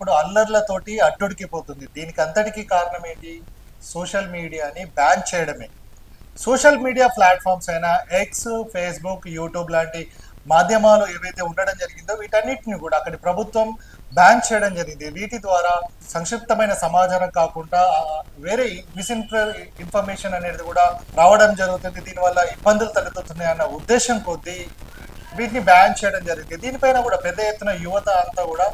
ఇప్పుడు అల్లర్లతోటి అట్టుడికిపోతుంది. దీనికి అంతటికి కారణం ఏంటి? సోషల్ మీడియాని బ్యాన్ చేయడమే. సోషల్ మీడియా ప్లాట్ఫామ్స్ అయిన ఎక్స్, ఫేస్‌బుక్, యూట్యూబ్ లాంటి మాధ్యమాలు ఏవైతే ఉండడం జరిగిందో వీటన్నిటిని కూడా అక్కడి ప్రభుత్వం బ్యాన్ చేయడం జరిగింది. వీటి ద్వారా సంక్షిప్తమైన సమాచారం కాకుండా వేరే ఇన్ఫర్మేషన్ అనేది కూడా రావడం జరుగుతుంది. దీనివల్ల ఇబ్బందులు తలెత్తుతున్నాయి అన్న ఉద్దేశం కొద్దీ వీటిని బ్యాన్ చేయడం జరిగింది. దీనిపైన కూడా పెద్ద ఎత్తున యువత అంతా కూడా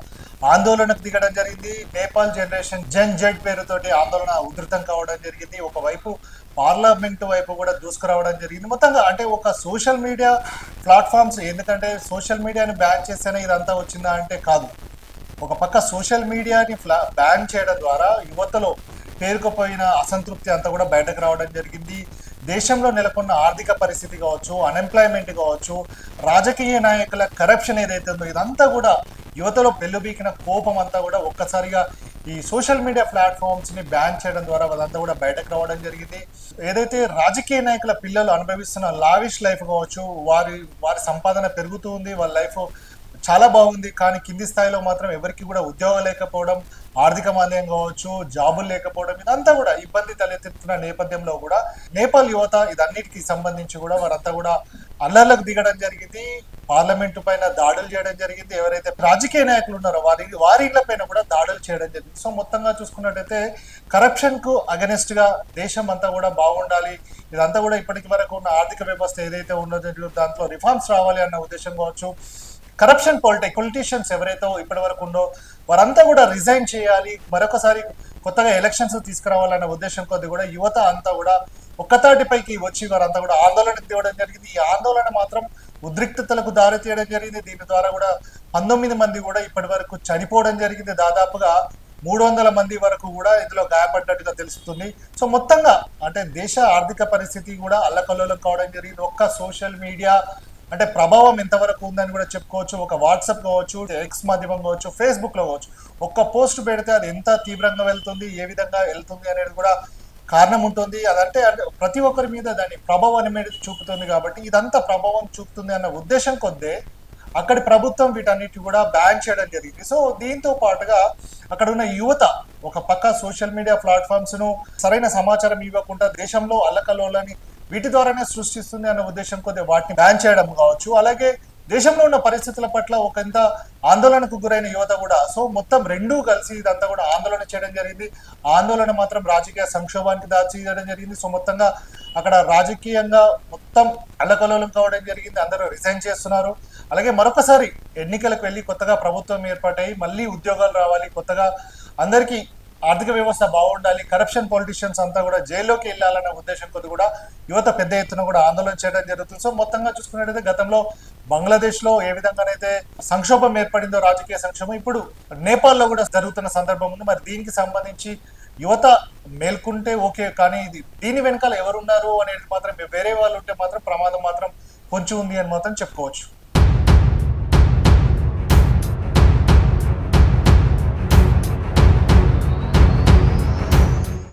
ఆందోళనకు దిగడం జరిగింది. నేపాల్ జనరేషన్ జెన్ జెడ్ పేరుతోటి ఆందోళన ఉధృతం కావడం జరిగింది. ఒకవైపు పార్లమెంట్ వైపు కూడా దూసుకురావడం జరిగింది. మొత్తంగా అంటే ఒక సోషల్ మీడియా ప్లాట్ఫామ్స్, ఎందుకంటే సోషల్ మీడియాని బ్యాన్ చేస్తేనే ఇదంతా వచ్చిందా అంటే కాదు. ఒక పక్క సోషల్ మీడియాని బ్యాన్ చేయడం ద్వారా యువతలో పేరుకుపోయిన అసంతృప్తి అంతా కూడా బయటకు రావడం జరిగింది. దేశంలో నెలకొన్న ఆర్థిక పరిస్థితి కావచ్చు, అన్ఎంప్లాయ్మెంట్ కావచ్చు, రాజకీయ నాయకుల కరప్షన్ ఏదైతే ఉందో ఇదంతా కూడా యువతలో పెళ్ళుబీకిన కోపం అంతా కూడా ఒక్కసారిగా ఈ సోషల్ మీడియా ప్లాట్ఫామ్స్ని బ్యాన్ చేయడం ద్వారా అదంతా కూడా బయటకు రావడం జరిగింది. ఏదైతే రాజకీయ నాయకుల పిల్లలు అనుభవిస్తున్న లావిష్ లైఫ్ కావచ్చు, వారి వారి సంపాదన పెరుగుతూ ఉంది, వాళ్ళ లైఫ్ చాలా బాగుంది, కానీ కింది స్థాయిలో మాత్రం ఎవరికి కూడా ఉద్యోగం లేకపోవడం, ఆర్థిక మాంద్యం కావచ్చు, జాబులు లేకపోవడం ఇదంతా కూడా ఇబ్బంది తలెత్తుతున్న నేపథ్యంలో కూడా నేపాల్ యువత ఇదన్నిటికీ సంబంధించి కూడా వారంతా కూడా అల్లర్లకు దిగడం జరిగింది. పార్లమెంటు పైన దాడులు చేయడం జరిగింది. ఎవరైతే రాజకీయ నాయకులు ఉన్నారో వారి ఇళ్ల పైన కూడా దాడులు చేయడం జరిగింది. సో మొత్తంగా చూసుకున్నట్టయితే కరప్షన్ కు అగెనిస్ట్ గా దేశం అంతా కూడా బాగుండాలి, ఇదంతా కూడా ఇప్పటికి వరకు ఉన్న ఆర్థిక వ్యవస్థ ఏదైతే ఉన్నదో దాంట్లో రిఫార్మ్స్ రావాలి అన్న ఉద్దేశం కావచ్చు. కరప్షన్ పొలిటీషియన్స్ ఎవరైతే ఇప్పటి వరకు ఉందో వారంతా కూడా రిజైన్ చేయాలి, మరొకసారి కొత్తగా ఎలక్షన్స్ తీసుకురావాలన్న ఉద్దేశం కొద్ది కూడా యువత అంతా కూడా ఒక్కతాటిపైకి వచ్చి వారంతా కూడా ఆందోళనకు దిగడం జరిగింది. ఈ ఆందోళన మాత్రం ఉద్రిక్తతలకు దారి తీయడం జరిగింది. దీని ద్వారా కూడా 19 మంది కూడా ఇప్పటి వరకు చనిపోవడం జరిగింది. దాదాపుగా 300 మంది వరకు కూడా ఇందులో గాయపడ్డట్టుగా తెలుస్తుంది. సో మొత్తంగా అంటే దేశ ఆర్థిక పరిస్థితి కూడా అల్లకల్లోలం కావడం జరిగింది. ఒక్క సోషల్ మీడియా అంటే ప్రభావం ఎంతవరకు ఉందని కూడా చెప్పుకోవచ్చు. ఒక వాట్సాప్ కావచ్చు, ఎక్స్ మాధ్యమం కావచ్చు, ఫేస్బుక్ లో కావచ్చు, ఒక్క పోస్ట్ పెడితే అది ఎంత తీవ్రంగా వెళ్తుంది, ఏ విధంగా వెళ్తుంది అనేది కూడా కారణం ఉంటుంది. అదంటే అంటే ప్రతి ఒక్కరి మీద దాని ప్రభావం అనేది చూపుతుంది. కాబట్టి ఇదంతా ప్రభావం చూపుతుంది అన్న ఉద్దేశం కొద్దే అక్కడి ప్రభుత్వం వీటన్నిటి కూడా బ్యాన్ చేయడం జరిగింది. సో దీంతో పాటుగా అక్కడ ఉన్న యువత ఒక పక్క సోషల్ మీడియా ప్లాట్ఫామ్స్ ను సరైన సమాచారం ఇవ్వకుండా దేశంలో అల్లకల్లోలని వీటి ద్వారానే సృష్టిస్తుంది అన్న ఉద్దేశం కొద్ది వాటిని బ్యాన్ చేయడం కావచ్చు. అలాగే దేశంలో ఉన్న పరిస్థితుల పట్ల ఒక ఎంత ఆందోళనకు గురైన యువత కూడా, సో మొత్తం రెండూ కలిసి ఇదంతా కూడా ఆందోళన చేయడం జరిగింది. ఆందోళన మాత్రం రాజకీయ సంక్షోభానికి దాచియడం జరిగింది. సో మొత్తంగా అక్కడ రాజకీయంగా మొత్తం అల్లకల్లోలం కావడం జరిగింది. అందరూ రిజైన్ చేస్తున్నారు. అలాగే మరొకసారి ఎన్నికలకు వెళ్ళి కొత్తగా ప్రభుత్వం ఏర్పాటై మళ్ళీ ఉద్యోగాలు రావాలి, కొత్తగా అందరికీ ఆర్థిక వ్యవస్థ బాగుండాలి, కరప్షన్ పొలిటీషియన్స్ అంతా కూడా జైల్లోకి వెళ్ళాలన్న ఉద్దేశం కొద్ది కూడా యువత పెద్ద ఎత్తున కూడా ఆందోళన చేయడం జరుగుతుంది. సో మొత్తంగా చూసుకున్నట్టయితే గతంలో బంగ్లాదేశ్ లో ఏ విధంగానైతే సంక్షోభం ఏర్పడిందో రాజకీయ సంక్షోభం ఇప్పుడు నేపాల్లో కూడా జరుగుతున్న సందర్భం ఉంది. మరి దీనికి సంబంధించి యువత మేల్కుంటే ఓకే, కానీ దీని వెనకాల ఎవరున్నారు అనేది మాత్రం వేరే వాళ్ళు ఉంటే మాత్రం ప్రమాదం మాత్రం పొంచి ఉంది అని మాత్రం చెప్పుకోవచ్చు.